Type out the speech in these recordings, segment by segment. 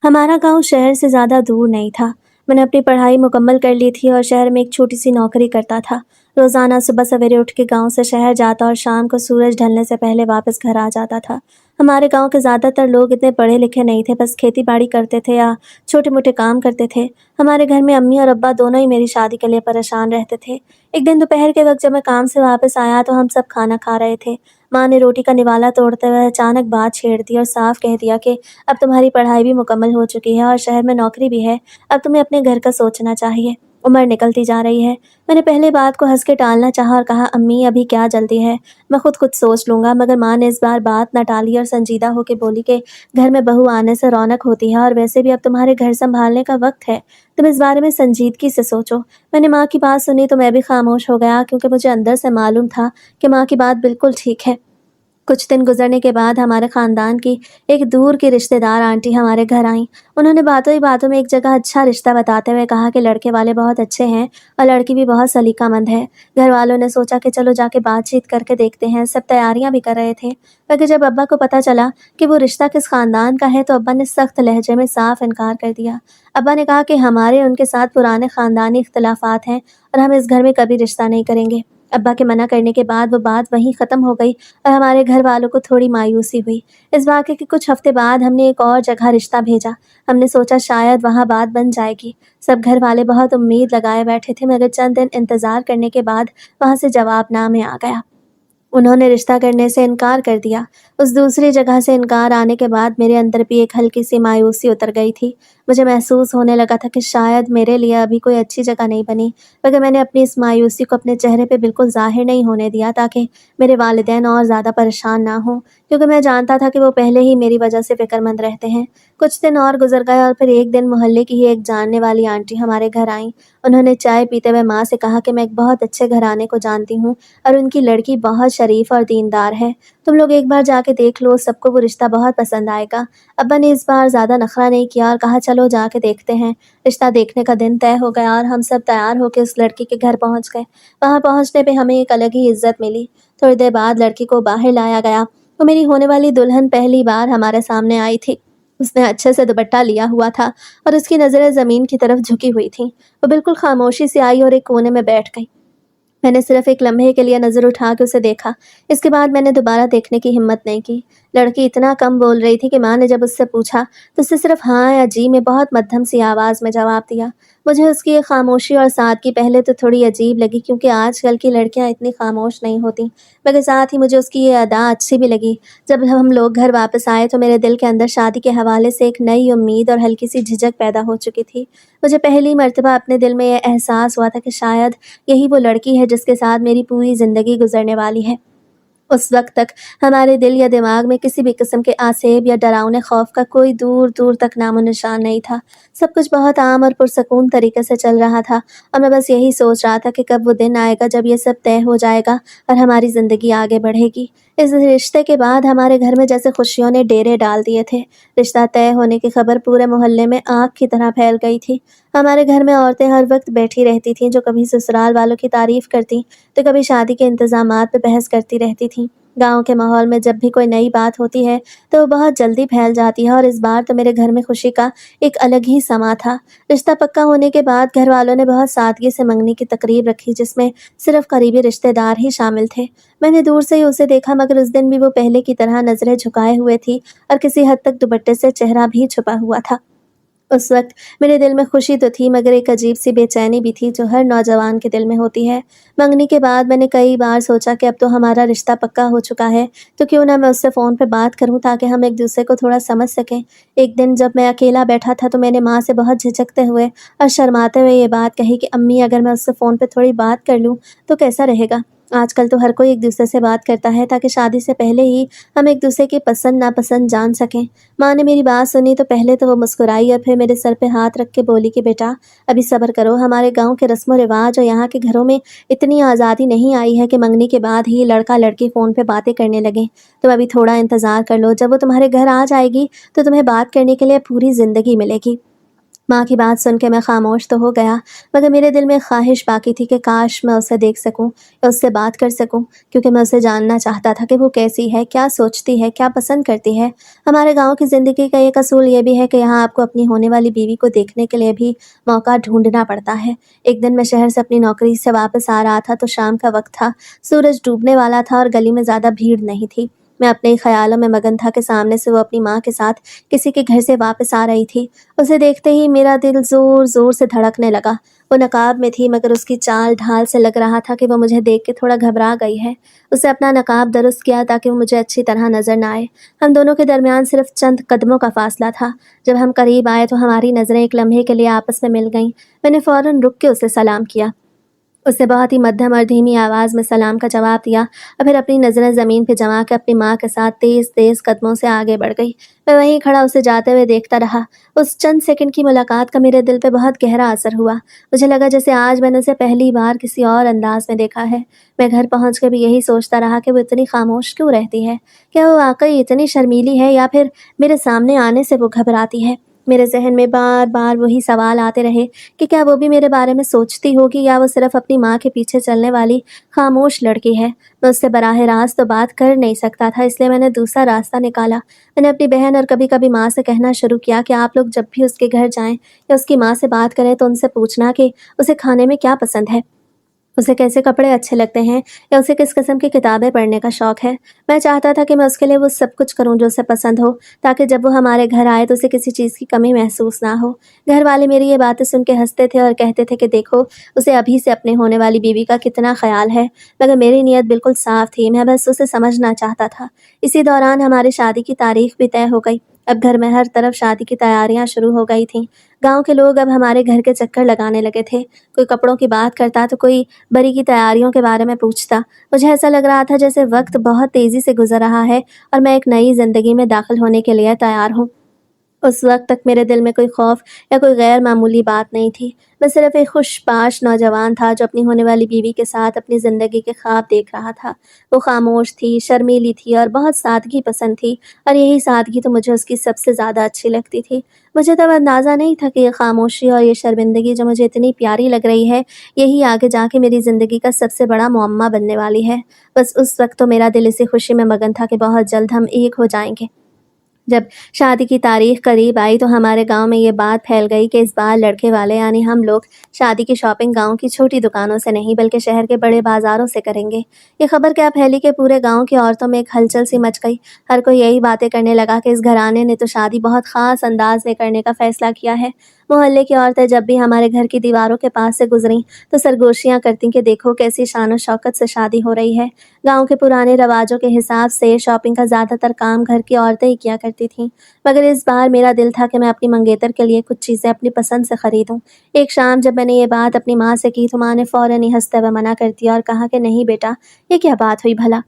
हमारा गांव शहर से ज़्यादा दूर नहीं था। मैंने अपनी पढ़ाई मुकम्मल कर ली थी और शहर में एक छोटी सी नौकरी करता था। रोज़ाना सुबह सवेरे उठ के गांव से शहर जाता और शाम को सूरज ढलने से पहले वापस घर आ जाता था। हमारे गांव के ज़्यादातर लोग इतने पढ़े लिखे नहीं थे, बस खेती बाड़ी करते थे या छोटे मोटे काम करते थे। हमारे घर में अम्मी और अब्बा दोनों ही मेरी शादी के लिए परेशान रहते थे। एक दिन दोपहर के वक्त जब मैं काम से वापस आया तो हम सब खाना खा रहे थे। माँ ने रोटी का निवाला तोड़ते हुए अचानक बात छेड़ दी और साफ कह दिया कि अब तुम्हारी पढ़ाई भी मुकम्मल हो चुकी है और शहर में नौकरी भी है। अब तुम्हें अपने घर का सोचना चाहिए। उम्र निकलती जा रही है। मैंने पहले बात को हंस के टालना चाहा और कहा, अम्मी अभी क्या जल्दी है, मैं खुद कुछ सोच लूंगा। मगर माँ ने इस बार बात न टाली और संजीदा होकर बोली कि घर में बहू आने से रौनक होती है और वैसे भी अब तुम्हारे घर संभालने का वक्त है। तुम इस बारे में संजीदगी से सोचो। मैंने माँ की बात सुनी तो मैं भी खामोश हो गया, क्योंकि मुझे अंदर से मालूम था कि माँ की बात बिल्कुल ठीक है। कुछ दिन गुजरने के बाद हमारे खानदान की एक दूर की रिश्तेदार आंटी हमारे घर आईं। उन्होंने बातों ही बातों में एक जगह अच्छा रिश्ता बताते हुए कहा कि लड़के वाले बहुत अच्छे हैं और लड़की भी बहुत सलीकामंद है। घर वालों ने सोचा कि चलो जाके बातचीत करके देखते हैं। सब तैयारियां भी कर रहे थे, मगर जब अब्बा को पता चला कि वो रिश्ता किस खानदान का है तो अब्बा ने सख्त लहजे में साफ इनकार कर दिया। अब्बा ने कहा कि हमारे उनके साथ पुराने खानदानी इख्तलाफात हैं और हम इस घर में कभी रिश्ता नहीं करेंगे। अब्बा के मना करने के बाद वो बात वहीं ख़त्म हो गई और हमारे घर वालों को थोड़ी मायूसी हुई। इस वाक़ये के कुछ हफ्ते बाद हमने एक और जगह रिश्ता भेजा। हमने सोचा शायद वहाँ बात बन जाएगी। सब घर वाले बहुत उम्मीद लगाए बैठे थे, मगर चंद दिन इंतज़ार करने के बाद वहाँ से जवाबनामे आ गया। उन्होंने रिश्ता करने से इनकार कर दिया। उस दूसरी जगह से इनकार आने के बाद मेरे अंदर भी एक हल्की सी मायूसी उतर गई थी। मुझे महसूस होने लगा था कि शायद मेरे लिए अभी कोई अच्छी जगह नहीं बनी, मगर मैंने अपनी इस मायूसी को अपने चेहरे पे बिल्कुल ज़ाहिर नहीं होने दिया, ताकि मेरे वालिदैन और ज़्यादा परेशान ना हों, क्योंकि मैं जानता था कि वो पहले ही मेरी वजह से फ़िक्रमंद रहते हैं। कुछ दिन और गुजर गए और फिर एक दिन मोहल्ले की ही एक जानने वाली आंटी हमारे घर आईं। उन्होंने चाय पीते हुए माँ से कहा कि मैं एक बहुत अच्छे घराने को जानती हूँ और उनकी लड़की बहुत शरीफ और दीनदार है। तुम लोग एक बार जाके देख लो, सबको वो रिश्ता बहुत पसंद आएगा। अब्बा ने इस बार ज़्यादा नखरा नहीं किया और कहा, चलो जाके देखते हैं। रिश्ता देखने का दिन तय हो गया और हम सब तैयार होकर उस लड़की के घर पहुंच गए। वहां पहुंचने पे हमें एक अलग ही इज्जत मिली। थोड़ी देर बाद लड़की को बाहर लाया गया। वो मेरी होने वाली दुल्हन पहली बार हमारे सामने आई थी। उसने अच्छे से दुपट्टा लिया हुआ था और उसकी नज़रें ज़मीन की तरफ झुकी हुई थीं। वो बिल्कुल खामोशी से आई और एक कोने में बैठ गई। मैंने सिर्फ एक लम्हे के लिए नज़र उठा के उसे देखा। इसके बाद मैंने दोबारा देखने की हिम्मत नहीं की। लड़की इतना कम बोल रही थी कि माँ ने जब उससे पूछा तो उससे सिर्फ हाँ या जी में बहुत मध्यम सी आवाज़ में जवाब दिया। मुझे उसकी ये खामोशी और सादगी पहले तो थोड़ी अजीब लगी, क्योंकि आजकल की लड़कियाँ इतनी खामोश नहीं होती, मगर साथ ही मुझे उसकी ये अदा अच्छी भी लगी। जब हम लोग घर वापस आए तो मेरे दिल के अंदर शादी के हवाले से एक नई उम्मीद और हल्की सी झिझक पैदा हो चुकी थी। मुझे पहली मर्तबा अपने दिल में यह एहसास हुआ था कि शायद यही वो लड़की है जिसके साथ मेरी पूरी ज़िंदगी गुजरने वाली है। उस वक्त तक हमारे दिल या दिमाग में किसी भी किस्म के आसेब या डरावने खौफ का कोई दूर दूर तक नामो निशान नहीं था। सब कुछ बहुत आम और पुरसकून तरीके से चल रहा था और मैं बस यही सोच रहा था कि कब वो दिन आएगा जब ये सब तय हो जाएगा और हमारी ज़िंदगी आगे बढ़ेगी। इस रिश्ते के बाद हमारे घर में जैसे खुशियों ने डेरे डाल दिए थे। रिश्ता तय होने की खबर पूरे मोहल्ले में आग की तरह फैल गई थी। हमारे घर में औरतें हर वक्त बैठी रहती थीं, जो कभी ससुराल वालों की तारीफ करती तो कभी शादी के इंतजामात पे बहस करती रहती थीं। गांव के माहौल में जब भी कोई नई बात होती है तो वो बहुत जल्दी फैल जाती है, और इस बार तो मेरे घर में खुशी का एक अलग ही समा था। रिश्ता पक्का होने के बाद घर वालों ने बहुत सादगी से मंगनी की तकरीब रखी, जिसमें सिर्फ करीबी रिश्तेदार ही शामिल थे। मैंने दूर से ही उसे देखा, मगर उस दिन भी वो पहले की तरह नजरें झुकाए हुए थी और किसी हद तक दुपट्टे से चेहरा भी छुपा हुआ था। उस वक्त मेरे दिल में खुशी तो थी, मगर एक अजीब सी बेचैनी भी थी जो हर नौजवान के दिल में होती है। मंगनी के बाद मैंने कई बार सोचा कि अब तो हमारा रिश्ता पक्का हो चुका है, तो क्यों ना मैं उससे फ़ोन पे बात करूं ताकि हम एक दूसरे को थोड़ा समझ सकें। एक दिन जब मैं अकेला बैठा था तो मैंने माँ से बहुत झिझकते हुए और शर्माते हुए ये बात कही कि अम्मी, अगर मैं उससे फ़ोन पे थोड़ी बात कर लूँ तो कैसा रहेगा। आजकल तो हर कोई एक दूसरे से बात करता है ताकि शादी से पहले ही हम एक दूसरे की पसंद नापसंद जान सकें। माँ ने मेरी बात सुनी तो पहले तो वो मुस्कुराई और फिर मेरे सर पे हाथ रख के बोली कि बेटा, अभी सब्र करो। हमारे गांव के रस्म व रिवाज और यहाँ के घरों में इतनी आज़ादी नहीं आई है कि मंगनी के बाद ही लड़का लड़की फ़ोन पे बातें करने लगे। तुम अभी थोड़ा इंतज़ार कर लो, जब वो तुम्हारे घर आ जाएगी तो तुम्हें बात करने के लिए पूरी ज़िंदगी मिलेगी। माँ की बात सुन के मैं खामोश तो हो गया, मगर मेरे दिल में ख्वाहिश बाकी थी कि काश मैं उसे देख सकूं या उससे बात कर सकूं, क्योंकि मैं उसे जानना चाहता था कि वो कैसी है, क्या सोचती है, क्या पसंद करती है। हमारे गांव की ज़िंदगी का एक असूल ये भी है कि यहाँ आपको अपनी होने वाली बीवी को देखने के लिए भी मौका ढूंढना पड़ता है। एक दिन मैं शहर से अपनी नौकरी से वापस आ रहा था तो शाम का वक्त था, सूरज डूबने वाला था और गली में ज़्यादा भीड़ नहीं थी। मैं अपने ही ख्यालों में मगन था कि सामने से वो अपनी माँ के साथ किसी के घर से वापस आ रही थी। उसे देखते ही मेरा दिल ज़ोर-ज़ोर से धड़कने लगा। वो नकाब में थी, मगर उसकी चाल-ढाल से लग रहा था कि वो मुझे देख के थोड़ा घबरा गई है। उसने अपना नकाब दुरुस्त किया ताकि वो मुझे अच्छी तरह नज़र ना आए। हम दोनों के दरमियान सिर्फ़ चंद कदमों का फ़ासला था। जब हम करीब आए तो हमारी नज़रें एक लम्हे के लिए आपस में मिल गईं। मैंने फ़ौरन रुक के उसे सलाम किया। उसने बहुत ही मध्यम और धीमी आवाज़ में सलाम का जवाब दिया और फिर अपनी नज़रें ज़मीन पे जमा के अपनी माँ के साथ तेज़-तेज़ कदमों से आगे बढ़ गई। मैं वहीं खड़ा उसे जाते हुए देखता रहा। उस चंद सेकंड की मुलाकात का मेरे दिल पे बहुत गहरा असर हुआ। मुझे लगा जैसे आज मैंने उसे पहली बार किसी और अंदाज़ में देखा है। मैं घर पहुँच के भी यही सोचता रहा कि वो इतनी खामोश क्यों रहती है? क्या वो वाक़ई इतनी शर्मीली है या फिर मेरे सामने आने से वो घबराती है? मेरे ज़हन में बार-बार वही सवाल आते रहे कि क्या वो भी मेरे बारे में सोचती होगी या वो सिर्फ़ अपनी माँ के पीछे चलने वाली खामोश लड़की है। मैं उससे बराह रास्त तो बात कर नहीं सकता था, इसलिए मैंने दूसरा रास्ता निकाला। मैंने अपनी बहन और कभी-कभी माँ से कहना शुरू किया कि आप लोग जब भी उसके घर जाएँ या उसकी माँ से बात करें तो उनसे पूछना कि उसे खाने में क्या पसंद है? उसे कैसे कपड़े अच्छे लगते हैं या उसे किस किस्म की किताबें पढ़ने का शौक है। मैं चाहता था कि मैं उसके लिए वो सब कुछ करूं जो उसे पसंद हो, ताकि जब वो हमारे घर आए तो उसे किसी चीज़ की कमी महसूस ना हो। घर वाले मेरी ये बातें सुन के हंसते थे और कहते थे कि देखो, उसे अभी से अपने होने वाली बीवी का कितना ख्याल है। मगर मेरी नीयत बिल्कुल साफ थी, मैं बस उसे समझना चाहता था। इसी दौरान हमारी शादी की तारीख भी तय हो गई। अब घर में हर तरफ शादी की तैयारियां शुरू हो गई थीं। गांव के लोग अब हमारे घर के चक्कर लगाने लगे थे। कोई कपड़ों की बात करता तो कोई बरी की तैयारियों के बारे में पूछता। मुझे ऐसा लग रहा था जैसे वक्त बहुत तेज़ी से गुज़र रहा है और मैं एक नई ज़िंदगी में दाखिल होने के लिए तैयार हूँ। उस वक़्त तक मेरे दिल में कोई खौफ़ या कोई गैर मामूली बात नहीं थी। मैं सिर्फ़ एक खुशबाश नौजवान था जो अपनी होने वाली बीवी के साथ अपनी ज़िंदगी के ख्वाब देख रहा था। वो खामोश थी, शर्मीली थी और बहुत सादगी पसंद थी, और यही सादगी तो मुझे उसकी सबसे ज़्यादा अच्छी लगती थी। मुझे तब अंदाज़ा नहीं था कि ये खामोशी और ये शर्मिंदगी जो मुझे इतनी प्यारी लग रही है, यही आगे जाके मेरी ज़िंदगी का सबसे बड़ा मुअम्मा बनने वाली है। बस उस वक़्त तो मेरा दिल इसी खुशी में मगन था कि बहुत जल्द हम एक हो जाएँगे। जब शादी की तारीख करीब आई तो हमारे गांव में ये बात फैल गई कि इस बार लड़के वाले यानी हम लोग शादी की शॉपिंग गांव की छोटी दुकानों से नहीं बल्कि शहर के बड़े बाजारों से करेंगे। ये खबर क्या फैली कि पूरे गांव की औरतों में एक हलचल सी मच गई। हर कोई यही बातें करने लगा कि इस घराने ने तो शादी बहुत खास अंदाज में करने का फैसला किया है। मोहल्ले की औरतें जब भी हमारे घर की दीवारों के पास से गुजरी तो सरगोशियां करती कि देखो कैसी शान शौकत से शादी हो रही है। गांव के पुराने रवाजों के हिसाब से शॉपिंग का ज़्यादातर काम घर की औरतें ही किया करती थीं, मगर इस बार मेरा दिल था कि मैं अपनी मंगेतर के लिए कुछ चीज़ें अपनी पसंद से खरीदूं। एक शाम जब मैंने ये बात अपनी माँ से की तो माँ ने फ़ौरन ही हंसते हुए मना कर दिया और कहा कि नहीं बेटा, ये क्या बात हुई भला?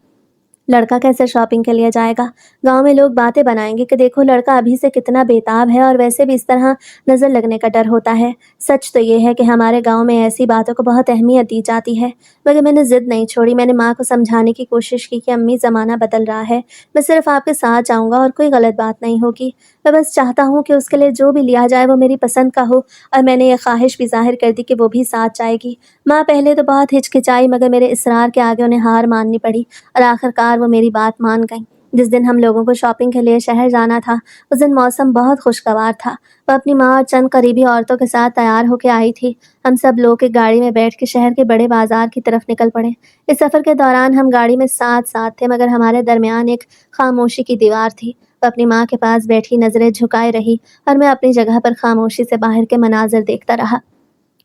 लड़का कैसे शॉपिंग के लिए जाएगा? गांव में लोग बातें बनाएंगे कि देखो लड़का अभी से कितना बेताब है, और वैसे भी इस तरह नज़र लगने का डर होता है। सच तो ये है कि हमारे गांव में ऐसी बातों को बहुत अहमियत दी जाती है। मगर मैंने ज़िद नहीं छोड़ी। मैंने माँ को समझाने की कोशिश की कि अम्मी, ज़माना बदल रहा है, मैं सिर्फ आपके साथ जाऊँगा और कोई गलत बात नहीं होगी। मैं बस चाहता हूँ कि उसके लिए जो भी लिया जाए वो मेरी पसंद का हो, और मैंने ये ख्वाहिश भी ज़ाहिर कर दी कि वो भी साथ जाएगी। माँ पहले तो बहुत हिचकिचाई, मगर मेरे इसरार के आगे उन्हें हार माननी पड़ी और आखिरकार वो मेरी बात मान गईं। जिस दिन हम लोगों को शॉपिंग के लिए शहर जाना था, उस दिन मौसम बहुत खुशगवार था। वह अपनी माँ और चंद करीबी औरतों के साथ तैयार होकर आई थी। हम सब लोग एक गाड़ी में बैठ के शहर के बड़े बाजार की तरफ निकल पड़े। इस सफ़र के दौरान हम गाड़ी में साथ-साथ थे, मगर हमारे दरमियान एक खामोशी की दीवार थी। वह अपनी माँ के पास बैठी नज़रें झुकाए रही और मैं अपनी जगह पर खामोशी से बाहर के मनाज़र देखता रहा।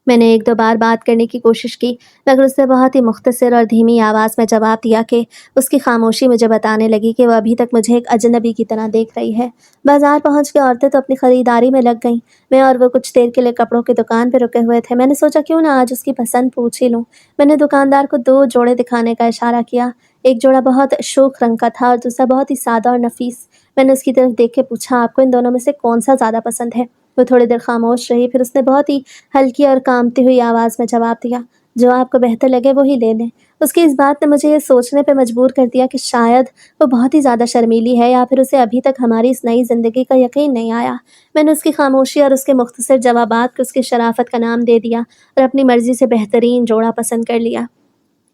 मैंने 1-2 बार बात करने की कोशिश की, मगर उसने बहुत ही मुख्तसर और धीमी आवाज़ में जवाब दिया कि उसकी खामोशी मुझे बताने लगी कि वह अभी तक मुझे एक अजनबी की तरह देख रही है। बाज़ार पहुँच के औरतें तो अपनी ख़रीदारी में लग गईं। मैं और वो कुछ देर के लिए कपड़ों की दुकान पर रुके हुए थे। मैंने सोचा क्यों ना आज उसकी पसंद पूछ ही लूँ। मैंने दुकानदार को 2 जोड़े दिखाने का इशारा किया। एक जोड़ा बहुत शोख रंग का था और दूसरा बहुत ही सादा और नफीस। मैंने उसकी तरफ देख के पूछा, आपको इन दोनों में से कौन-सा ज़्यादा पसंद है? वो थोड़ी देर खामोश रही, फिर उसने बहुत ही हल्की और कांपती हुई आवाज़ में जवाब दिया, جو آپ کو بہتر لگے وہی لے لیں۔ اس کی اس بات نے مجھے یہ سوچنے پہ مجبور کر دیا کہ شاید وہ بہت ہی زیادہ شرمیلی ہے یا پھر اسے ابھی تک ہماری اس نئی زندگی کا یقین نہیں آیا۔ میں نے اس کی خاموشی اور اس کے مختصر جوابات کو اس کی شرافت کا نام دے دیا اور اپنی مرضی سے بہترین جوڑا پسند کر لیا۔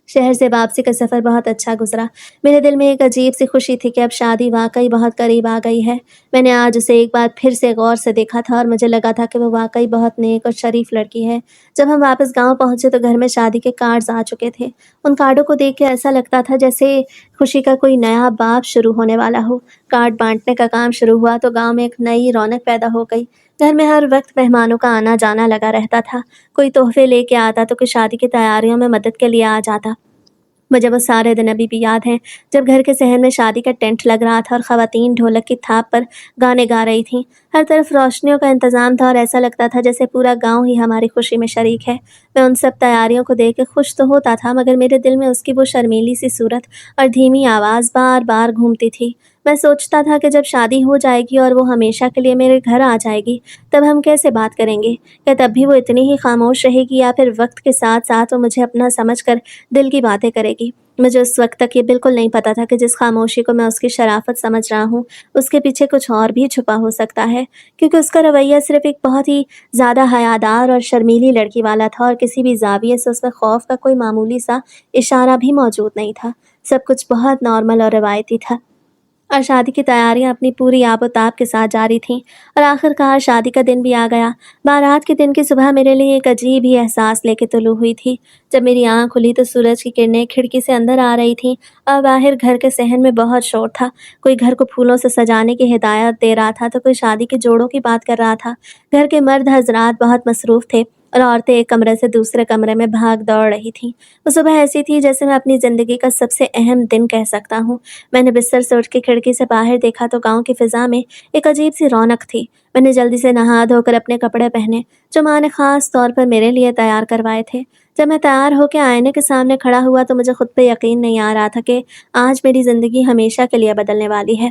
شہر سے واپسی کا سفر بہت اچھا گزرا۔ میرے دل میں ایک عجیب سی خوشی تھی کہ اب شادی واقعی بہت قریب آ گئی ہے۔ میں نے آج اسے ایک بار پھر سے غور سے دیکھا تھا اور مجھے لگا تھا کہ وہ واقعی بہت نیک اور شریف لڑکی ہے۔ جب ہم واپس گاؤں پہنچے تو گھر میں شادی کے کارڈز آ چکے تھے۔ ان کارڈوں کو دیکھ کے ایسا لگتا تھا جیسے خوشی کا کوئی نیا باب شروع ہونے والا ہو۔ کارڈ بانٹنے کا کام شروع ہوا تو گاؤں میں ایک نئی رونق پیدا ہو گئی۔ گھر میں ہر وقت مہمانوں کا آنا جانا لگا رہتا تھا۔ کوئی تحفے لے کے آتا تو کوئی شادی کی تیاریوں میں مدد کے لیے آ جاتا۔ مجھے وہ سارے دن ابھی بھی یاد ہیں جب گھر کے صحن میں شادی کا ٹینٹ لگ رہا تھا اور خواتین ڈھولک کی تھاپ پر گانے گا رہی تھیں۔ ہر طرف روشنیوں کا انتظام تھا اور ایسا لگتا تھا جیسے پورا گاؤں ہی ہماری خوشی میں شریک ہے۔ میں ان سب تیاریوں کو دیکھ کے خوش تو ہوتا تھا مگر میرے دل میں اس کی وہ شرمیلی سی صورت اور دھیمی آواز بار بار گھومتی تھی۔ میں سوچتا تھا کہ جب شادی ہو جائے گی اور وہ ہمیشہ کے لیے میرے گھر آ جائے گی تب ہم کیسے بات کریں گے؟ کیا تب بھی وہ اتنی ہی خاموش رہے گی یا پھر وقت کے ساتھ ساتھ وہ مجھے اپنا سمجھ کر دل کی باتیں کرے گی؟ مجھے اس وقت تک یہ بالکل نہیں پتا تھا کہ جس خاموشی کو میں اس کی شرافت سمجھ رہا ہوں اس کے پیچھے کچھ اور بھی چھپا ہو سکتا ہے، کیونکہ اس کا رویہ صرف ایک بہت ہی زیادہ حیادار اور شرمیلی لڑکی والا تھا اور کسی بھی زاویے سے اس میں خوف کا کوئی معمولی سا اشارہ بھی موجود نہیں تھا۔ سب کچھ بہت نارمل اور روایتی تھا اور شادی کی تیاریاں اپنی پوری آب و تاب کے ساتھ جاری تھیں اور آخر کار شادی کا دن بھی آ گیا۔ بارات کے دن کی صبح میرے لیے ایک عجیب ہی احساس لے کے طلوع ہوئی تھی۔ جب میری آنکھ کھلی تو سورج کی کرنیں کھڑکی سے اندر آ رہی تھیں اور باہر گھر کے صحن میں بہت شور تھا۔ کوئی گھر کو پھولوں سے سجانے کی ہدایت دے رہا تھا تو کوئی شادی کے جوڑوں کی بات کر رہا تھا۔ گھر کے مرد حضرات بہت مصروف تھے اور عورتیں ایک کمرے سے دوسرے کمرے میں بھاگ دوڑ رہی تھیں۔ وہ صبح ایسی تھی جیسے میں اپنی زندگی کا سب سے اہم دن کہہ سکتا ہوں۔ میں نے بستر سے اٹھ کے کھڑکی سے باہر دیکھا تو گاؤں کی فضا میں ایک عجیب سی رونق تھی۔ میں نے جلدی سے نہا دھو کر اپنے کپڑے پہنے جو ماں نے خاص طور پر میرے لیے تیار کروائے تھے۔ جب میں تیار ہو کے آئینے کے سامنے کھڑا ہوا تو مجھے خود پہ یقین نہیں آ رہا تھا کہ آج میری زندگی ہمیشہ کے لیے بدلنے والی ہے۔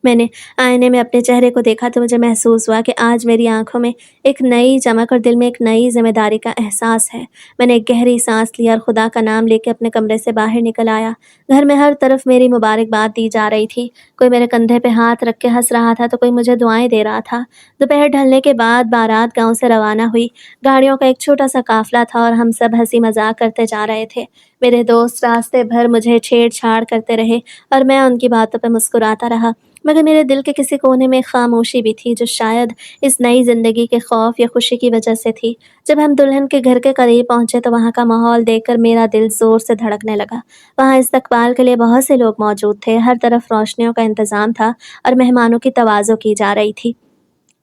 میں نے آئینے میں اپنے چہرے کو دیکھا تو مجھے محسوس ہوا کہ آج میری آنکھوں میں ایک نئی چمک اور دل میں ایک نئی ذمہ داری کا احساس ہے۔ میں نے ایک گہری سانس لی اور خدا کا نام لے کے اپنے کمرے سے باہر نکل آیا۔ گھر میں ہر طرف میری مبارکباد دی جا رہی تھی۔ کوئی میرے کندھے پہ ہاتھ رکھ کے ہنس رہا تھا تو کوئی مجھے دعائیں دے رہا تھا۔ دوپہر ڈھلنے کے بعد بارات گاؤں سے روانہ ہوئی۔ گاڑیوں کا ایک چھوٹا سا قافلہ تھا اور ہم سب ہنسی مذاق کرتے جا رہے تھے۔ میرے دوست راستے بھر مجھے چھیڑ چھاڑ کرتے رہے اور میں ان کی باتوں پہ مسکراتا رہا، مگر میرے دل کے کسی کونے میں خاموشی بھی تھی جو شاید اس نئی زندگی کے خوف یا خوشی کی وجہ سے تھی۔ جب ہم دلہن کے گھر کے قریب پہنچے تو وہاں کا ماحول دیکھ کر میرا دل زور سے دھڑکنے لگا۔ وہاں استقبال کے لیے بہت سے لوگ موجود تھے، ہر طرف روشنیوں کا انتظام تھا اور مہمانوں کی تواضع کی جا رہی تھی۔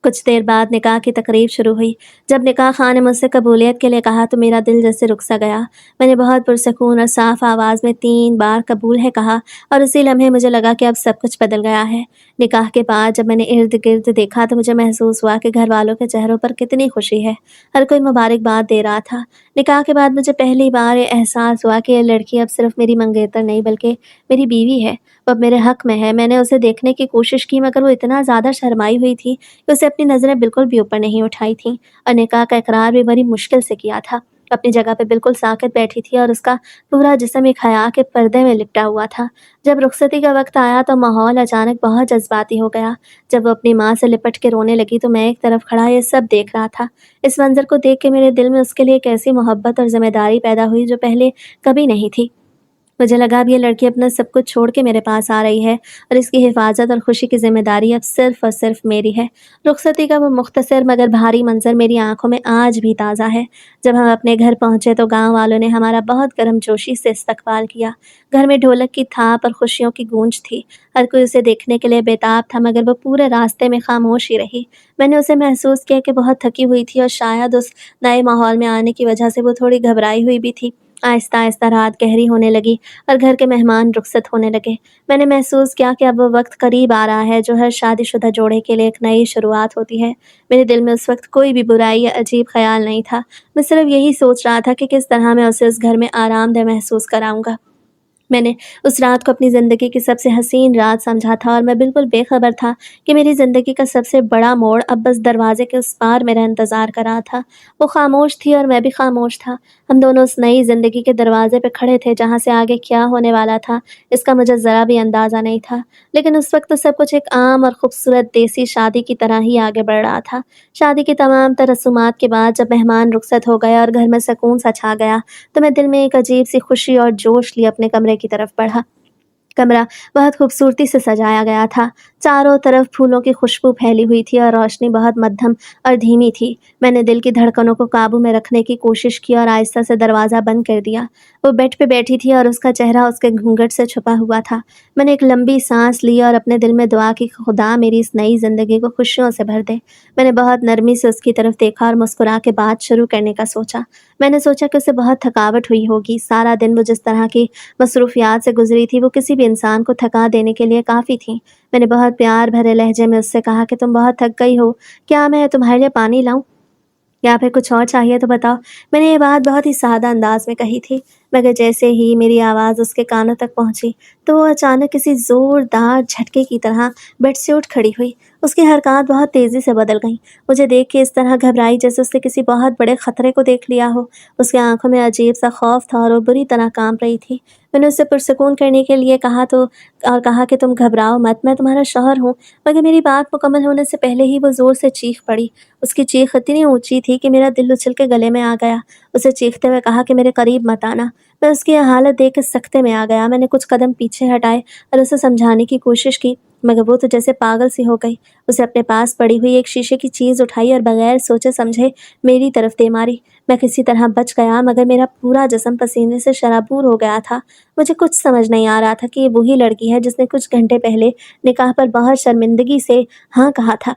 کچھ دیر بعد نکاح کی تقریب شروع ہوئی۔ جب نکاح خان نے مجھ سے قبولیت کے لیے کہا تو میرا دل جیسے رک سا گیا۔ میں نے بہت پرسکون اور صاف آواز میں 3 بار قبول ہے کہا اور اسی لمحے مجھے لگا کہ اب سب کچھ بدل گیا ہے۔ نکاح کے بعد جب میں نے ارد گرد دیکھا تو مجھے محسوس ہوا کہ گھر والوں کے چہروں پر کتنی خوشی ہے۔ ہر کوئی مبارکباد دے رہا تھا۔ نکاح کے بعد مجھے پہلی بار یہ احساس ہوا کہ یہ لڑکی اب صرف میری منگیتر نہیں بلکہ میری بیوی ہے۔ وہ اب میرے حق میں ہے۔ میں نے اسے دیکھنے کی کوشش کی مگر وہ اتنا زیادہ شرمائی ہوئی تھی کہ اسے اپنی نظریں بالکل بھی اوپر نہیں اٹھائی تھیں اور نکاح کا اقرار بھی بڑی مشکل سے کیا تھا۔ اپنی جگہ پہ بالکل ساکت بیٹھی تھی اور اس کا پورا جسم ایک حیا کے پردے میں لپٹا ہوا تھا۔ جب رخصتی کا وقت آیا تو ماحول اچانک بہت جذباتی ہو گیا۔ جب وہ اپنی ماں سے لپٹ کے رونے لگی تو میں ایک طرف کھڑا یہ سب دیکھ رہا تھا۔ اس منظر کو دیکھ کے میرے دل میں اس کے لیے ایک ایسی محبت اور ذمہ داری پیدا ہوئی جو پہلے کبھی نہیں تھی۔ مجھے لگا اب یہ لڑکی اپنا سب کچھ چھوڑ کے میرے پاس آ رہی ہے اور اس کی حفاظت اور خوشی کی ذمہ داری اب صرف اور صرف میری ہے۔ رخصتی کا وہ مختصر مگر بھاری منظر میری آنکھوں میں آج بھی تازہ ہے۔ جب ہم اپنے گھر پہنچے تو گاؤں والوں نے ہمارا بہت گرم جوشی سے استقبال کیا۔ گھر میں ڈھولک کی تھاپ اور خوشیوں کی گونج تھی۔ ہر کوئی اسے دیکھنے کے لیے بیتاب تھا مگر وہ پورے راستے میں خاموش ہی رہی۔ میں نے اسے محسوس کیا کہ بہت تھکی ہوئی تھی اور شاید اس نئے ماحول میں آنے کی وجہ سے وہ تھوڑی گھبرائی ہوئی بھی تھی۔ آہستہ آہستہ رات گہری ہونے لگی اور گھر کے مہمان رخصت ہونے لگے۔ میں نے محسوس کیا کہ اب وہ وقت قریب آ رہا ہے جو ہر شادی شدہ جوڑے کے لیے ایک نئی شروعات ہوتی ہے۔ میرے دل میں اس وقت کوئی بھی برائی یا عجیب خیال نہیں تھا۔ میں صرف یہی سوچ رہا تھا کہ کس طرح میں اسے اس گھر میں آرام دہ محسوس کراؤں گا۔ मैंने उस रात को अपनी ज़िंदगी की सबसे हसीन रात समझा था और मैं बिल्कुल बेखबर था कि मेरी ज़िंदगी का सबसे बड़ा मोड़ अब बस दरवाजे के उस पार मेरा इंतज़ार कर रहा था। वो खामोश थी और मैं भी खामोश था। हम दोनों उस नई ज़िंदगी के दरवाजे पे खड़े थे जहाँ से आगे क्या होने वाला था, इसका मुझे ज़रा भी अंदाज़ा नहीं था। लेकिन उस वक़्त तो सब कुछ एक आम और खूबसूरत देसी शादी की तरह ही आगे बढ़ रहा था। शादी की तमाम तर रसूमात के बाद जब मेहमान रुखसत हो गए और घर में सुकून सा छा गया, तो मैं दिल में एक अजीब-सी खुशी और जोश लिए अपने कमरे की तरफ बढ़ा। कमरा बहुत खूबसूरती से सजाया गया था। चारों तरफ फूलों की खुशबू फैली हुई थी और रोशनी बहुत मद्धम और धीमी थी। मैंने दिल की धड़कनों को काबू में रखने की कोशिश की और आहिस्ता से दरवाज़ा बंद कर दिया। वो बेड पे बैठी थी और उसका चेहरा उसके घूंघट से छुपा हुआ था। मैंने एक लंबी सांस ली और अपने दिल में दुआ की, खुदा मेरी इस नई ज़िंदगी को खुशियों से भर दे। मैंने बहुत नरमी से उसकी तरफ देखा और मुस्कुरा के बात शुरू करने का सोचा। मैंने सोचा कि उसे बहुत थकावट हुई होगी। सारा दिन वो जिस तरह की मसरूफियात से गुजरी थी, वो किसी भी इंसान को थका देने के लिए काफ़ी थी। मैंने बहुत प्यार भरे लहजे में उससे कहा कि तुम बहुत थक गई हो, क्या मैं तुम्हारे लिए पानी लाऊं या फिर कुछ और चाहिए तो बताओ। मैंने ये बात बहुत ही सादा अंदाज में कही थी, मगर जैसे ही मेरी आवाज़ उसके कानों तक पहुंची, तो वो अचानक किसी ज़ोरदार झटके की तरह बेड से उठ खड़ी हुई। उसकी हरकत बहुत तेज़ी से बदल गईं। मुझे देख के इस तरह घबराई जैसे उसने किसी बहुत बड़े खतरे को देख लिया हो। उसकी आंखों में अजीब सा खौफ था और वो बुरी तरह कांप रही थी। मैंने उससे पुरसकून करने के लिए कहा कि तुम घबराओ मत, मैं तुम्हारा शौहर हूँ। मगर मेरी बात मुकम्मल होने से पहले ही वो ज़ोर से चीख पड़ी। उसकी चीख इतनी ऊँची थी कि मेरा दिल उछल के गले में आ गया। उसे चीखते हुए कहा कि मेरे करीब मत आना। मैं उसकी यह हालत देख के सख्ते में आ गया। मैंने कुछ कदम पीछे हटाए और उसे समझाने की कोशिश की, मगर वो तो जैसे पागल सी हो गई। उसे अपने पास पड़ी हुई एक शीशे की चीज़ उठाई और बगैर सोचे समझे मेरी तरफ दे मारी। मैं किसी तरह बच गया, मगर मेरा पूरा जिस्म पसीने से शराबूर हो गया था। मुझे कुछ समझ नहीं आ रहा था कि ये वही लड़की है जिसने कुछ घंटे पहले निकाह पर बहुत शर्मिंदगी से हाँ कहा था,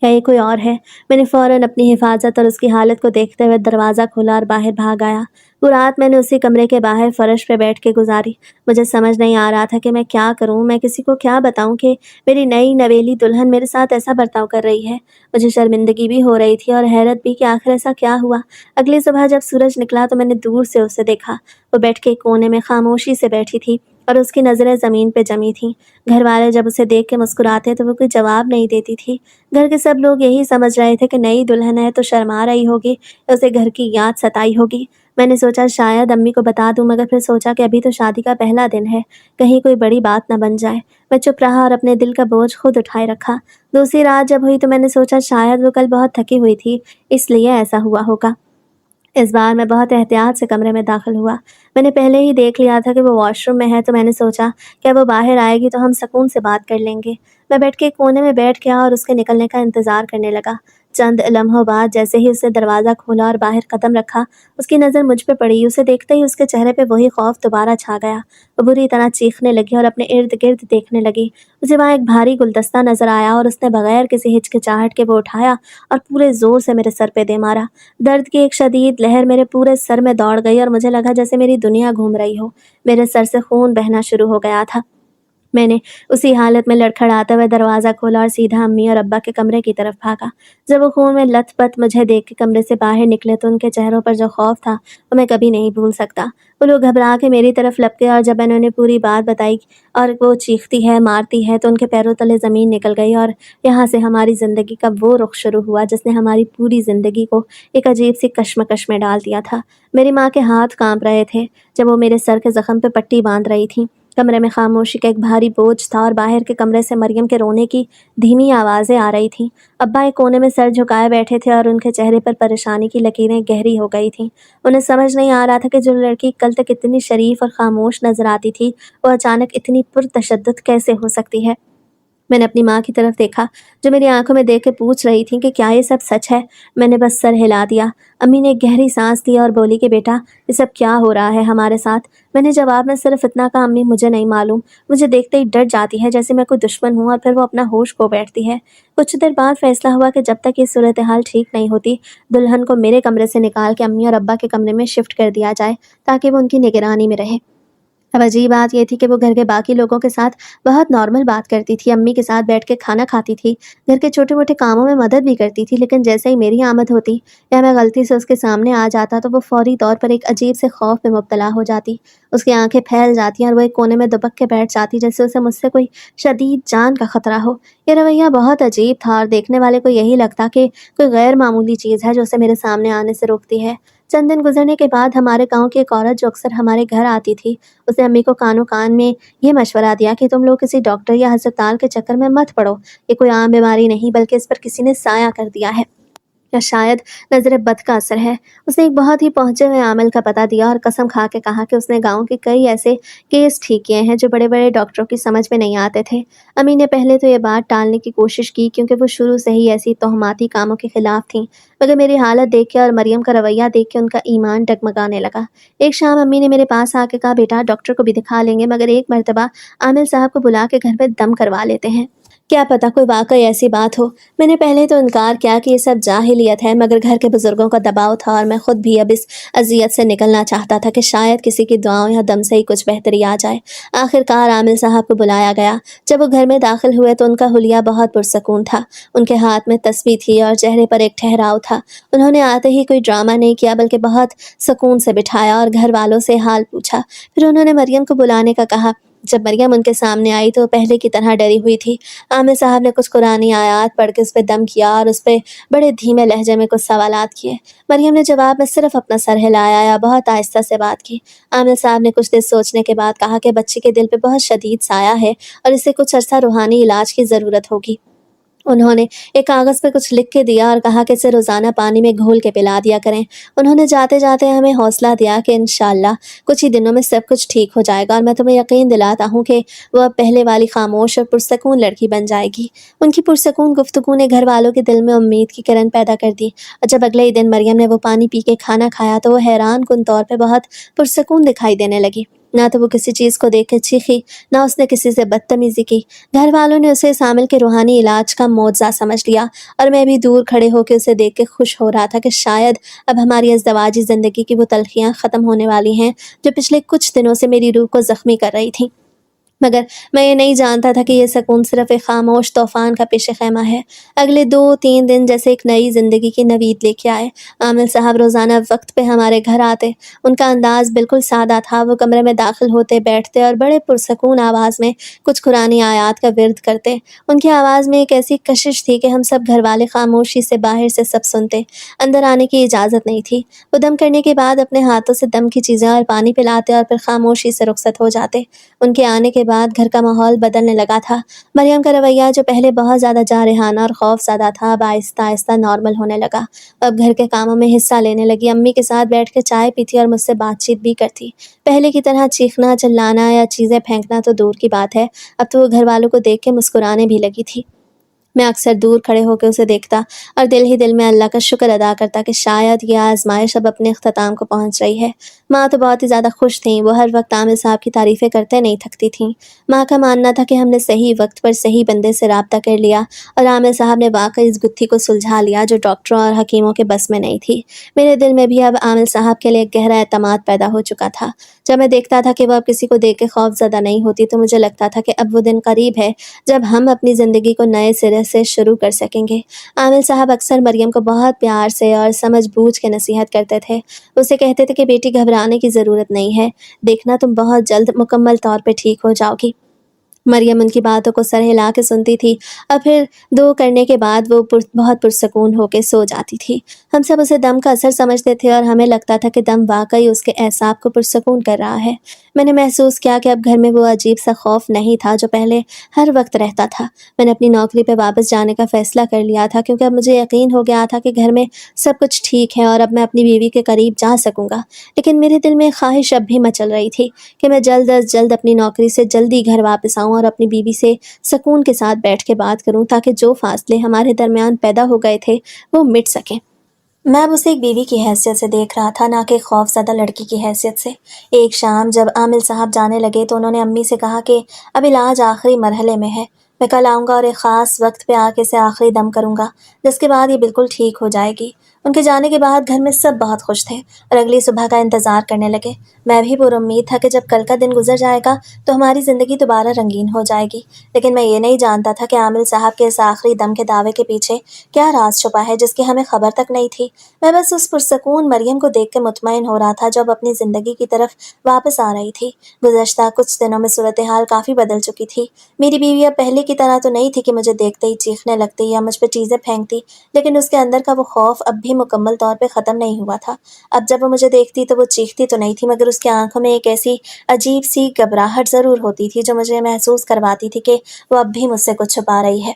या ये कोई और है। मैंने फ़ौरन अपनी हिफाजत और उसकी हालत को देखते हुए दरवाज़ा खोला और बाहर भाग आया। वो रात मैंने उसी कमरे के बाहर फ़र्श पे बैठ के गुजारी। मुझे समझ नहीं आ रहा था कि मैं क्या करूं, मैं किसी को क्या बताऊं कि मेरी नई नवेली दुल्हन मेरे साथ ऐसा बर्ताव कर रही है। मुझे शर्मिंदगी भी हो रही थी और हैरत भी कि आखिर ऐसा क्या हुआ। अगली सुबह जब सूरज निकला तो मैंने दूर से उसे देखा। वो बेड के कोने में खामोशी से बैठी थी और उसकी नज़रें ज़मीन पे जमी थीं। घर वाले जब उसे देख के मुस्कुराते तो वो कोई जवाब नहीं देती थी। घर के सब लोग यही समझ रहे थे कि नई दुल्हन है तो शर्मा रही होगी या उसे घर की याद सताई होगी। मैंने सोचा शायद अम्मी को बता दूं, मगर फिर सोचा कि अभी तो शादी का पहला दिन है, कहीं कोई बड़ी बात न बन जाए। मैं चुप रहा और अपने दिल का बोझ खुद उठाए रखा। दूसरी रात जब हुई तो मैंने सोचा शायद वो कल बहुत थकी हुई थी, इसलिए ऐसा हुआ होगा। इस बार मैं बहुत एहतियात से कमरे में दाखिल हुआ। मैंने पहले ही देख लिया था कि वो वॉशरूम में है, तो मैंने सोचा क्या वो बाहर आएगी तो हम सुकून से बात कर लेंगे। मैं बेड के कोने में बैठ गया और उसके निकलने का इंतज़ार करने लगा। चंद लम्हों बाद जैसे ही उसने दरवाज़ा खोला और बाहर कदम रखा, उसकी नज़र मुझ पे पड़ी। उसे देखते ही उसके चेहरे पे वही खौफ दोबारा छा गया। वो बुरी तरह चीखने लगी और अपने इर्द-गिर्द देखने लगी। उसे वहाँ एक भारी गुलदस्ता नज़र आया और उसने बगैर किसी हिचकिचाहट के वो उठाया और पूरे ज़ोर से मेरे सर पे दे मारा। दर्द की एक शदीद लहर मेरे पूरे सर में दौड़ गई और मुझे लगा जैसे मेरी दुनिया घूम रही हो। मेरे सर से खून बहना शुरू हो गया था। मैंने उसी हालत में लड़खड़ाते हुए दरवाज़ा खोला और सीधा अम्मी और अब्बा के कमरे की तरफ भागा। जब वो खून में लथपथ मुझे देख के कमरे से बाहर निकले तो उनके चेहरों पर जो खौफ था वो मैं कभी नहीं भूल सकता। वो लोग घबरा के मेरी तरफ लपके और जब मैंने उन्हें पूरी बात बताई और वो चीखती है, मारती है, तो उनके पैरों तले ज़मीन निकल गई और यहाँ से हमारी ज़िंदगी का वो रुख शुरू हुआ जिसने हमारी पूरी ज़िंदगी को एक अजीब सी कश्मकश में डाल दिया था। मेरी माँ के हाथ काँप रहे थे जब वो मेरे सर के ज़ख्म पे पट्टी बाँध रही थीं। कमरे में खामोशी का एक भारी बोझ था और बाहर के कमरे से मरियम के रोने की धीमी आवाज़ें आ रही थीं। अब्बा एक कोने में सर झुकाए बैठे थे और उनके चेहरे पर परेशानी की लकीरें गहरी हो गई थीं। उन्हें समझ नहीं आ रहा था कि जो लड़की कल तक इतनी शरीफ और खामोश नजर आती थी, वो अचानक इतनी पुरतशद्दुद कैसे हो सकती है। मैंने अपनी माँ की तरफ देखा, जो मेरी आंखों में देख के पूछ रही थी कि क्या ये सब सच है। मैंने बस सर हिला दिया। अम्मी ने एक गहरी सांस ली और बोली कि बेटा, ये सब क्या हो रहा है हमारे साथ। मैंने जवाब में सिर्फ इतना कहा, अम्मी मुझे नहीं मालूम, मुझे देखते ही डर जाती है जैसे मैं कोई दुश्मन हूँ, और फिर वो अपना होश खो बैठती है। कुछ देर बाद फैसला हुआ कि जब तक ये सूरत हाल ठीक नहीं होती, दुल्हन को मेरे कमरे से निकाल के अम्मी और अब्बा के कमरे में शिफ्ट कर दिया जाए ताकि वो उनकी निगरानी में रहे। अब अजीब बात ये थी कि वो घर के बाकी लोगों के साथ बहुत नॉर्मल बात करती थी, अम्मी के साथ बैठ के खाना खाती थी, घर के छोटे मोटे कामों में मदद भी करती थी, लेकिन जैसे ही मेरी आमद होती या मैं गलती से उसके सामने आ जाता तो वो फौरी तौर पर एक अजीब से खौफ में मुब्तला हो जाती। उसकी आंखें फैल जाती और वो एक कोने में दुबक के बैठ जाती, जैसे उसे मुझसे कोई शदीद जान का खतरा हो। ये रवैया बहुत अजीब था और देखने वाले को यही लगता कि कोई गैर मामूली चीज़ है जो उसे मेरे सामने आने से रोकती है। चंद दिन गुजरने के बाद हमारे गांव की एक औरत जो अक्सर हमारे घर आती थी, उसने अम्मी को कानों कान में ये मशवरा दिया कि तुम लोग किसी डॉक्टर या अस्पताल के चक्कर में मत पड़ो। ये कोई आम बीमारी नहीं, बल्कि इस पर किसी ने साया कर दिया है, या शायद नजर बद का असर है। उसने एक बहुत ही पहुंचे हुए आमिल का पता दिया और कसम खा के कहा कि उसने गांव के कई ऐसे केस ठीक किए हैं जो बड़े बड़े डॉक्टरों की समझ में नहीं आते थे। अम्मी ने पहले तो ये बात टालने की कोशिश की, क्योंकि वो शुरू से ही ऐसी तोहमाती कामों के खिलाफ थी, मगर मेरी हालत देख के और मरियम का रवैया देख के उनका ईमान डगमगाने लगा। एक शाम अम्मी ने मेरे पास आके कहा, बेटा डॉक्टर को भी दिखा लेंगे, मगर एक मर्तबा आमिल साहब को बुला के घर पे दम करवा लेते हैं, क्या पता कोई वाकई ऐसी बात हो। मैंने पहले तो इनकार किया कि ये सब जाहिलियत है, मगर घर के बुजुर्गों का दबाव था और मैं खुद भी अब इस अजियत से निकलना चाहता था कि शायद किसी की दुआओं या दम से ही कुछ बेहतरी आ जाए। आखिरकार आमिल साहब को बुलाया गया। जब वो घर में दाखिल हुए तो उनका हुलिया बहुत पुरसकून था। उनके हाथ में तस्बीह थी और चेहरे पर एक ठहराव था। उन्होंने आते ही कोई ड्रामा नहीं किया, बल्कि बहुत सुकून से बिठाया और घर वालों से हाल पूछा। फिर उन्होंने मरियम को बुलाने का कहा। जब मरियम उनके सामने आई तो पहले की तरह डरी हुई थी। आमिर साहब ने कुछ कुरानी आयात पढ़ के उस पर दम किया और उस पर बड़े धीमे लहजे में कुछ सवालात किए। मरियम ने जवाब में सिर्फ अपना सर हिलाया या बहुत आहिस्ता से बात की। आमिर साहब ने कुछ देर सोचने के बाद कहा कि बच्ची के दिल पे बहुत शदीद साया है और इसे कुछ अरसा रूहानी इलाज की ज़रूरत होगी। उन्होंने एक कागज़ पे कुछ लिख के दिया और कहा कि इसे रोज़ाना पानी में घोल के पिला दिया करें। उन्होंने जाते जाते हमें हौसला दिया कि इंशाअल्लाह कुछ ही दिनों में सब कुछ ठीक हो जाएगा और मैं तुम्हें यकीन दिलाता हूँ कि वह अब पहले वाली खामोश और पुरसकून लड़की बन जाएगी। उनकी पुरसकून गुफ्तगू ने घर वालों के दिल में उम्मीद की किरण पैदा कर दी और जब अगले ही दिन मरियम ने वो पानी पी के खाना खाया तो वो हैरान कुन तौर पर बहुत पुरसकून दिखाई देने लगी। ना तो वो किसी चीज़ को देख के चीखी, ना उसने किसी से बदतमीज़ी की। घर वालों ने उसे शामिल के रूहानी इलाज का मौजज़ा समझ लिया और मैं भी दूर खड़े होकर उसे देख के खुश हो रहा था कि शायद अब हमारी अज़दवाजी ज़िंदगी की वो तलखियाँ ख़त्म होने वाली हैं जो पिछले कुछ दिनों से मेरी रूह को ज़ख्मी कर रही थीं। मगर मैं ये नहीं जानता था कि ये सुकून सिर्फ एक खामोश तूफान का पेश खैमा है। अगले 2-3 दिन जैसे एक नई ज़िंदगी की नवीद लेके आए। आमिल साहब रोज़ाना वक्त पे हमारे घर आते। उनका अंदाज़ बिल्कुल सादा था। वो कमरे में दाखिल होते, बैठते और बड़े पुरसकून आवाज़ में कुछ कुरानी आयात का विर्द करते। उनकी आवाज़ में एक ऐसी कशिश थी कि हम सब घर वाले खामोशी से बाहर से सब सुनते। अंदर आने की इजाज़त नहीं थी। वो दम करने के बाद अपने हाथों से दम की चीज़ें और पानी पिलाते और फिर खामोशी से रुखसत हो जाते। उनके आने के बाद घर का माहौल बदलने लगा था। मरियम का रवैया जो पहले बहुत ज़्यादा जारहाना और खौफज़दा था, अब आहिस्ता आहिस्ता नॉर्मल होने लगा। अब घर के कामों में हिस्सा लेने लगी। अम्मी के साथ बैठ के चाय पीती और मुझसे बातचीत भी करती। पहले की तरह चीखना, चिल्लाना या चीज़ें फेंकना तो दूर की बात है, अब तो वो घर वालों को देख के मुस्कुराने भी लगी थी। मैं अक्सर दूर खड़े होकर उसे देखता और दिल ही दिल में अल्लाह का शुक्र अदा करता कि शायद यह आजमाइश अब अपने अख्ताम को पहुंच रही है। माँ तो बहुत ही ज़्यादा खुश थीं। वो हर वक्त आमिर साहब की तारीफ़ें करते नहीं थकती थीं। माँ का मानना था कि हमने सही वक्त पर सही बंदे से राब्ता कर लिया और आमिर साहब ने वाकई इस गुत्थी को सुलझा लिया जो डॉक्टरों और हकीमों के बस में नहीं थी। मेरे दिल में भी अब आमिर साहब के लिए एक गहरा एतमाद पैदा हो चुका था। जब मैं देखता था कि वह अब किसी को देख के खौफज़दा नहीं होती तो मुझे लगता था कि अब वो दिन करीब है जब हम अपनी ज़िंदगी को नए सिरे से शुरू कर सकेंगे। आमिर साहब अक्सर मरियम को बहुत प्यार से और समझ बूझ के नसीहत करते थे। उसे कहते थे कि बेटी घबराने की ज़रूरत नहीं है, देखना तुम बहुत जल्द मुकम्मल तौर पे ठीक हो जाओगी। मरियम उनकी बातों को सर हिला के सुनती थी और फिर दो करने के बाद वो बहुत पुरसकून होकर सो जाती थी। हम सब उसे दम का असर समझते थे और हमें लगता था कि दम वाकई उसके एहसास को पुरसकून कर रहा है। मैंने महसूस किया कि अब घर में वो अजीब सा खौफ नहीं था जो पहले हर वक्त रहता था। मैंने अपनी नौकरी पर वापस जाने का फ़ैसला कर लिया था, क्योंकि अब मुझे यकीन हो गया था कि घर में सब कुछ ठीक है और अब मैं अपनी बीवी के करीब जा सकूँगा। लेकिन मेरे दिल में ख्वाहिश अब भी मचल रही थी कि मैं जल्द अज जल्द अपनी नौकरी से जल्दी घर वापस आऊँ और अपनी बीवी से सुकून के साथ बैठ के बात करूं, ताकि जो फासले हमारे दरमियान पैदा हो गए थे वो मिट सकें। मैं अब उसे एक बीवी की हैसियत से देख रहा था, ना कि खौफज़दा लड़की की हैसियत से। एक शाम जब आमिल साहब जाने लगे तो उन्होंने अम्मी से कहा कि अब इलाज आखिरी मरहले में है, میں کل آؤں گا اور ایک خاص وقت پہ آ کے اسے آخری دم کروں گا، جس کے بعد یہ بالکل ٹھیک ہو جائے گی۔ ان کے جانے کے بعد گھر میں سب بہت خوش تھے اور اگلی صبح کا انتظار کرنے لگے۔ میں بھی پر امید تھا کہ جب کل کا دن گزر جائے گا تو ہماری زندگی دوبارہ رنگین ہو جائے گی، لیکن میں یہ نہیں جانتا تھا کہ عامل صاحب کے اس آخری دم کے دعوے کے پیچھے کیا راز چھپا ہے جس کی ہمیں خبر تک نہیں تھی۔ میں بس اس پرسکون مریم کو دیکھ کے مطمئن ہو رہا تھا جو اب اپنی زندگی کی طرف واپس آ رہی تھی۔ گزشتہ کچھ دنوں میں صورتحال کافی بدل چکی تھی۔ میری بیوی اب پہلے کی طرح تو نہیں تھی کہ مجھے دیکھتے ہی چیخنے لگتی یا مجھ پہ چیزیں پھینکتی، لیکن اس کے اندر کا وہ خوف اب بھی مکمل طور پہ ختم نہیں ہوا تھا۔ اب جب وہ مجھے دیکھتی تو وہ چیختی تو نہیں تھی، مگر اس کی آنکھوں میں ایک ایسی عجیب سی گھبراہٹ ضرور ہوتی تھی جو مجھے محسوس کرواتی تھی کہ وہ اب بھی مجھ سے کچھ چھپا رہی ہے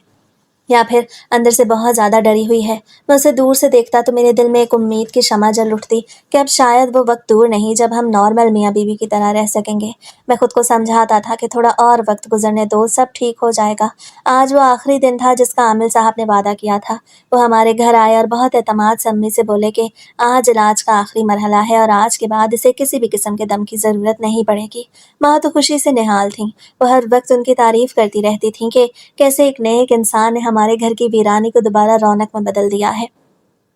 یا پھر اندر سے بہت زیادہ ڈری ہوئی ہے۔ میں اسے دور سے دیکھتا تو میرے دل میں ایک امید کی شمع جل اٹھتی کہ اب شاید وہ وقت دور نہیں جب ہم نارمل میاں بیوی کی طرح رہ سکیں گے۔ میں خود کو سمجھاتا تھا کہ تھوڑا اور وقت گزرنے دو، سب ٹھیک ہو جائے گا۔ آج وہ آخری دن تھا جس کا عامل صاحب نے وعدہ کیا تھا۔ وہ ہمارے گھر آئے اور بہت اعتماد سے امی سے بولے کہ آج علاج کا آخری مرحلہ ہے اور آج کے بعد اسے کسی بھی قسم کے دم کی ضرورت نہیں پڑے گی۔ ماں تو خوشی سے نہال تھیں، وہ ہر وقت ان کی تعریف کرتی رہتی تھیں کہ کیسے ایک نیک انسان نے ہمارے گھر کی ویرانی کو دوبارہ رونق میں بدل دیا ہے۔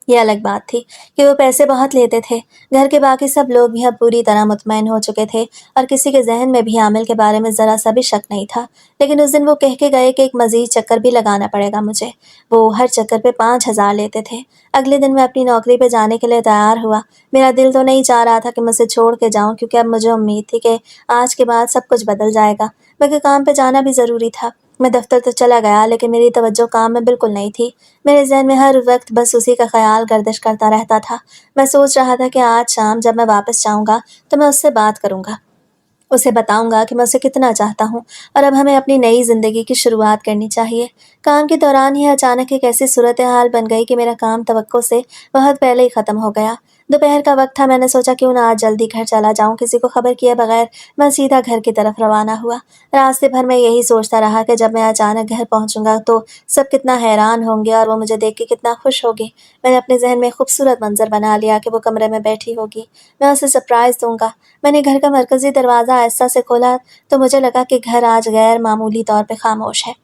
یہ الگ بات تھی کہ وہ پیسے بہت لیتے تھے۔ گھر کے باقی سب لوگ بھی اب پوری طرح مطمئن ہو چکے تھے اور کسی کے ذہن میں بھی عامل کے بارے میں ذرا سا بھی شک نہیں تھا، لیکن اس دن وہ کہہ کے گئے کہ ایک مزید چکر بھی لگانا پڑے گا مجھے۔ وہ ہر چکر پہ 5,000 لیتے تھے۔ اگلے دن میں اپنی نوکری پہ جانے کے لیے تیار ہوا۔ میرا دل تو نہیں چاہ رہا تھا کہ میں اسے چھوڑ کے جاؤں، کیونکہ اب مجھے امید تھی کہ آج کے بعد سب کچھ بدل جائے گا، مگر کام پہ جانا بھی ضروری تھا۔ میں دفتر تو چلا گیا، لیکن میری توجہ کام میں بالکل نہیں تھی۔ میرے ذہن میں ہر وقت بس اسی کا خیال گردش کرتا رہتا تھا۔ میں سوچ رہا تھا کہ آج شام جب میں واپس جاؤں گا تو میں اس سے بات کروں گا، اسے بتاؤں گا کہ میں اسے کتنا چاہتا ہوں اور اب ہمیں اپنی نئی زندگی کی شروعات کرنی چاہیے۔ کام کے دوران ہی اچانک ایک ایسی صورتحال بن گئی کہ میرا کام توقع سے بہت پہلے ہی ختم ہو گیا۔ دوپہر کا وقت تھا، میں نے سوچا کیوں نہ آج جلدی گھر چلا جاؤں۔ کسی کو خبر کیے بغیر میں سیدھا گھر کی طرف روانہ ہوا۔ راستے بھر میں یہی سوچتا رہا کہ جب میں اچانک گھر پہنچوں گا تو سب کتنا حیران ہوں گے اور وہ مجھے دیکھ کے کتنا خوش ہوگی۔ میں نے اپنے ذہن میں خوبصورت منظر بنا لیا کہ وہ کمرے میں بیٹھی ہوگی، میں اسے سرپرائز دوں گا۔ میں نے گھر کا مرکزی دروازہ آہستہ سے کھولا تو مجھے لگا کہ گھر آج غیر معمولی طور پہ خاموش ہے۔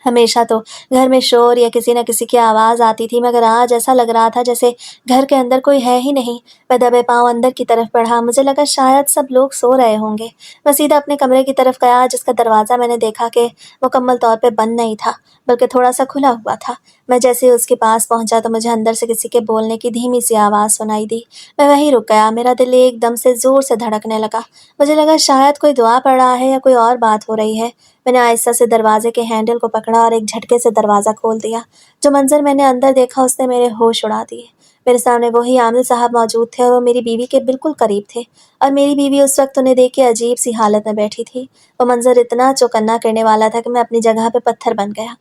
ہمیشہ تو گھر میں شور یا کسی نہ کسی کی آواز آتی تھی، مگر آج ایسا لگ رہا تھا جیسے گھر کے اندر کوئی ہے ہی نہیں۔ میں دبے پاؤں اندر کی طرف بڑھا، مجھے لگا شاید سب لوگ سو رہے ہوں گے۔ میں سیدھا اپنے کمرے کی طرف گیا، جس کا دروازہ میں نے دیکھا کہ مکمل طور پہ بند نہیں تھا بلکہ تھوڑا سا کھلا ہوا تھا۔ میں جیسے ہی اس کے پاس پہنچا تو مجھے اندر سے کسی کے بولنے کی دھیمی سی آواز سنائی دی۔ میں وہیں رک گیا، میرا دل ایک دم سے زور سے دھڑکنے لگا۔ مجھے لگا شاید کوئی دعا پڑھ رہا ہے یا کوئی اور بات ہو رہی ہے۔ میں نے آہستہ سے دروازے کے ہینڈل کو پکڑا اور ایک جھٹکے سے دروازہ کھول دیا۔ جو منظر میں نے اندر دیکھا اس نے میرے ہوش اڑا دیے۔ میرے سامنے وہی عامل صاحب موجود تھے اور وہ میری بیوی کے بالکل قریب تھے، اور میری بیوی اس وقت انہیں دیکھ کے عجیب سی حالت میں بیٹھی تھی۔ وہ منظر اتنا چوکنا کرنے والا تھا کہ میں اپنی جگہ پہ پتھر بن گیا۔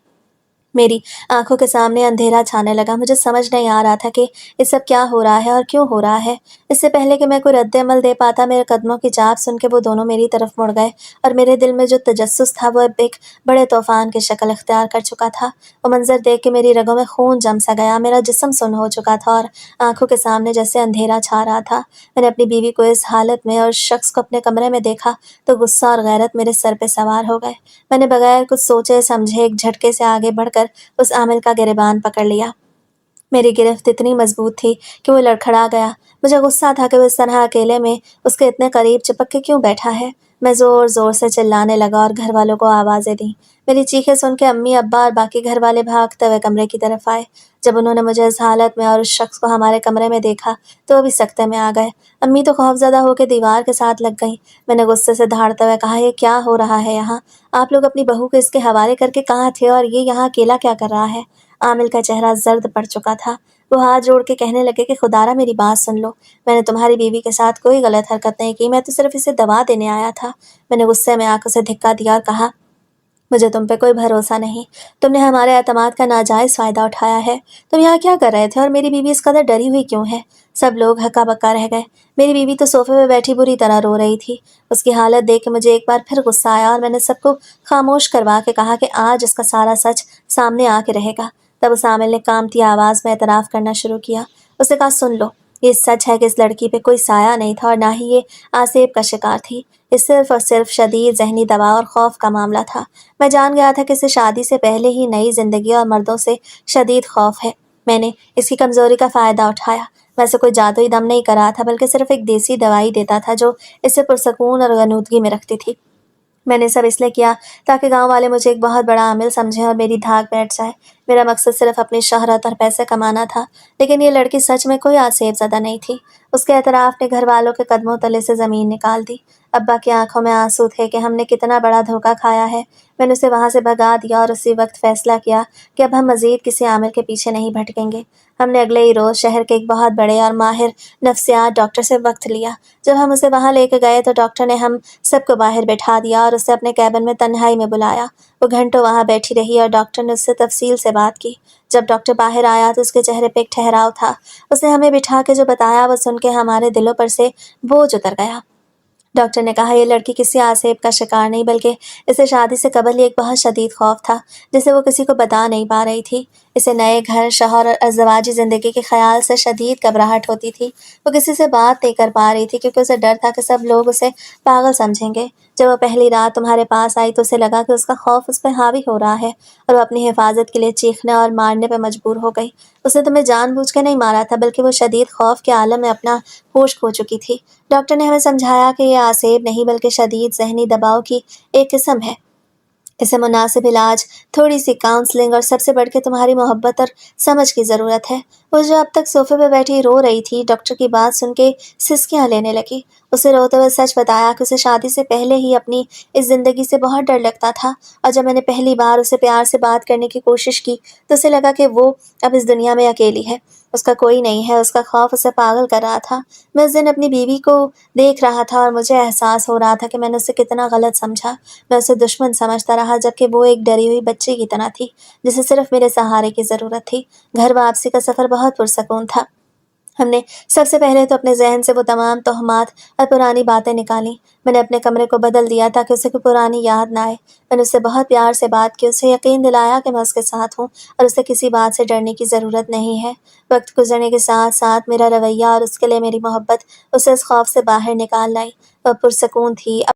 میری آنکھوں کے سامنے اندھیرا چھانے لگا۔ مجھے سمجھ نہیں آ رہا تھا کہ یہ سب کیا ہو رہا ہے اور کیوں ہو رہا ہے۔ اس سے پہلے کہ میں کوئی رد عمل دے پاتا، میرے قدموں کی چاپ سن کے وہ دونوں میری طرف مڑ گئے اور میرے دل میں جو تجسس تھا وہ اب ایک بڑے طوفان کی شکل اختیار کر چکا تھا۔ وہ منظر دیکھ کے میری رگوں میں خون جم سا گیا، میرا جسم سن ہو چکا تھا اور آنکھوں کے سامنے جیسے اندھیرا چھا رہا تھا۔ میں نے اپنی بیوی کو اس حالت میں اور شخص کو اپنے کمرے میں دیکھا تو غصہ اور غیرت میرے سر پہ سوار ہو گئے۔ میں نے بغیر کچھ سوچے سمجھے ایک جھٹکے سے آگے بڑھ کر اس عامل کا گریبان پکڑ لیا۔ میری گرفت اتنی مضبوط تھی کہ وہ لڑکھڑا گیا۔ مجھے غصہ تھا کہ وہ اس طرح اکیلے میں اس کے اتنے قریب چپک کے کیوں بیٹھا ہے۔ میں زور زور سے چلانے لگا اور گھر والوں کو آوازیں دیں۔ میری چیخیں سن کے امی، ابا اور باقی گھر والے بھاگتے ہوئے کمرے کی طرف آئے۔ جب انہوں نے مجھے اس حالت میں اور اس شخص کو ہمارے کمرے میں دیکھا تو وہ بھی سکتے میں آ گئے۔ امی تو خوفزدہ ہو کے دیوار کے ساتھ لگ گئیں۔ میں نے غصے سے دھاڑتے ہوئے کہا، یہ کیا ہو رہا ہے یہاں؟ آپ لوگ اپنی بہو کو اس کے حوالے کر کے کہاں تھے اور یہ یہاں اکیلا کیا کر رہا ہے؟ عامل کا چہرہ زرد پڑ چکا تھا۔ وہ ہاتھ جوڑ کے کہنے لگے کہ خدارا میری بات سن لو، میں نے تمہاری بیوی کے ساتھ کوئی غلط حرکت نہیں کی، میں تو صرف اسے دوا دینے آیا تھا۔ میں نے غصے میں آنکھوں سے دھکا دیا اور کہا، مجھے تم پہ کوئی بھروسہ نہیں، تم نے ہمارے اعتماد کا ناجائز فائدہ اٹھایا ہے۔ تم یہاں کیا کر رہے تھے اور میری بیوی اس قدر ڈری ہوئی کیوں ہے؟ سب لوگ ہکا بکا رہ گئے۔ میری بیوی تو صوفے پہ بیٹھی بری طرح رو رہی تھی۔ اس کی حالت دیکھ کے مجھے ایک بار پھر غصہ آیا اور میں نے سب کو خاموش کروا کے کہا کہ آج اس کا سارا سچ سامنے آ کے رہے گا۔ تب اس عامل نے کامتی آواز میں اعتراف کرنا شروع کیا۔ اسے کہا، سن لو، یہ سچ ہے کہ اس لڑکی پہ کوئی سایہ نہیں تھا اور نہ ہی یہ آسیب کا شکار تھی۔ یہ صرف اور صرف شدید ذہنی دباؤ اور خوف کا معاملہ تھا۔ میں جان گیا تھا کہ اسے شادی سے پہلے ہی نئی زندگی اور مردوں سے شدید خوف ہے۔ میں نے اس کی کمزوری کا فائدہ اٹھایا۔ میں اسے کوئی جادوئی دم نہیں کرا تھا بلکہ صرف ایک دیسی دوائی دیتا تھا جو اسے پرسکون اور غنودگی میں رکھتی تھی۔ میں نے سب اس لیے کیا تاکہ گاؤں والے مجھے ایک بہت بڑا عامل سمجھیں اور میری دھاک بیٹھ جائے۔ میرا مقصد صرف اپنی شہرت اور پیسے کمانا تھا، لیکن یہ لڑکی سچ میں کوئی آسیب زدہ نہیں تھی۔ اس کے اعتراف نے گھر والوں کے قدموں تلے سے زمین نکال دی۔ ابا کی آنکھوں میں آنسو تھے کہ ہم نے کتنا بڑا دھوکہ کھایا ہے۔ میں نے اسے وہاں سے بھگا دیا اور اسی وقت فیصلہ کیا کہ اب ہم مزید کسی عامل کے پیچھے نہیں بھٹکیں گے۔ ہم نے اگلے ہی روز شہر کے ایک بہت بڑے اور ماہر نفسیات ڈاکٹر سے وقت لیا۔ جب ہم اسے وہاں لے کے گئے تو ڈاکٹر نے ہم سب کو باہر بٹھا دیا اور اسے اپنے کیبن میں تنہائی میں بلایا۔ وہ گھنٹوں وہاں بیٹھی رہی اور ڈاکٹر نے اس سے تفصیل سے بات کی۔ جب ڈاکٹر باہر آیا تو اس کے چہرے پہ ایک ٹھہراؤ تھا۔ اس نے ہمیں بٹھا کے جو بتایا وہ سن کے ہمارے دلوں پر سے بوجھ اتر گیا۔ ڈاکٹر نے کہا یہ لڑکی کسی آسیب کا شکار نہیں بلکہ اسے شادی سے قبل ہی ایک بہت شدید خوف تھا جسے وہ کسی کو بتا نہیں پا رہی تھی۔ اسے نئے گھر، شوہر اور ازدواجی زندگی کے خیال سے شدید گھبراہٹ ہوتی تھی۔ وہ کسی سے بات نہیں کر پا رہی تھی کیونکہ اسے ڈر تھا کہ سب لوگ اسے پاگل سمجھیں گے۔ جب وہ پہلی رات تمہارے پاس آئی تو اسے لگا کہ اس کا خوف اس پہ حاوی ہو رہا ہے اور وہ اپنی حفاظت کے لیے چیخنے اور مارنے پہ مجبور ہو گئی۔ اس نے تمہیں جان بوجھ کے نہیں مارا تھا بلکہ وہ شدید خوف کے عالم میں اپنا ہوش کھو چکی تھی۔ ڈاکٹر نے ہمیں سمجھایا کہ یہ آسیب نہیں بلکہ شدید ذہنی دباؤ کی ایک قسم ہے۔ اسے مناسب علاج، تھوڑی سی کاؤنسلنگ اور سب سے بڑھ کے تمہاری محبت اور سمجھ کی ضرورت ہے۔ وہ جو اب تک صوفے پہ بیٹھی رو رہی تھی، ڈاکٹر کی بات سن کے سسکیاں لینے لگی۔ اسے روتے ہوئے سچ بتایا کہ اسے شادی سے پہلے ہی اپنی اس زندگی سے بہت ڈر لگتا تھا، اور جب میں نے پہلی بار اسے پیار سے بات کرنے کی کوشش کی تو اسے لگا کہ وہ اب اس دنیا میں اکیلی ہے، اس کا کوئی نہیں ہے۔ اس کا خوف اسے پاگل کر رہا تھا۔ میں اس دن اپنی بیوی کو دیکھ رہا تھا اور مجھے احساس ہو رہا تھا کہ میں نے اسے کتنا غلط سمجھا۔ میں اسے دشمن سمجھتا رہا جبکہ وہ ایک ڈری ہوئی بچی کی طرح تھی جسے صرف میرے سہارے کی ضرورت تھی۔ گھر واپسی کا سفر بہت پرسکون تھا۔ ہم نے سب سے پہلے تو اپنے ذہن سے وہ تمام توہمات اور پرانی باتیں نکالیں۔ میں نے اپنے کمرے کو بدل دیا تاکہ اسے کوئی پرانی یاد نہ آئے۔ میں نے اس سے بہت پیار سے بات کی، اسے یقین دلایا کہ میں اس کے ساتھ ہوں اور اسے کسی بات سے ڈرنے کی ضرورت نہیں ہے۔ وقت گزرنے کے ساتھ ساتھ میرا رویہ اور اس کے لیے میری محبت اسے اس خوف سے باہر نکال لائی۔ وہ پرسکون تھی۔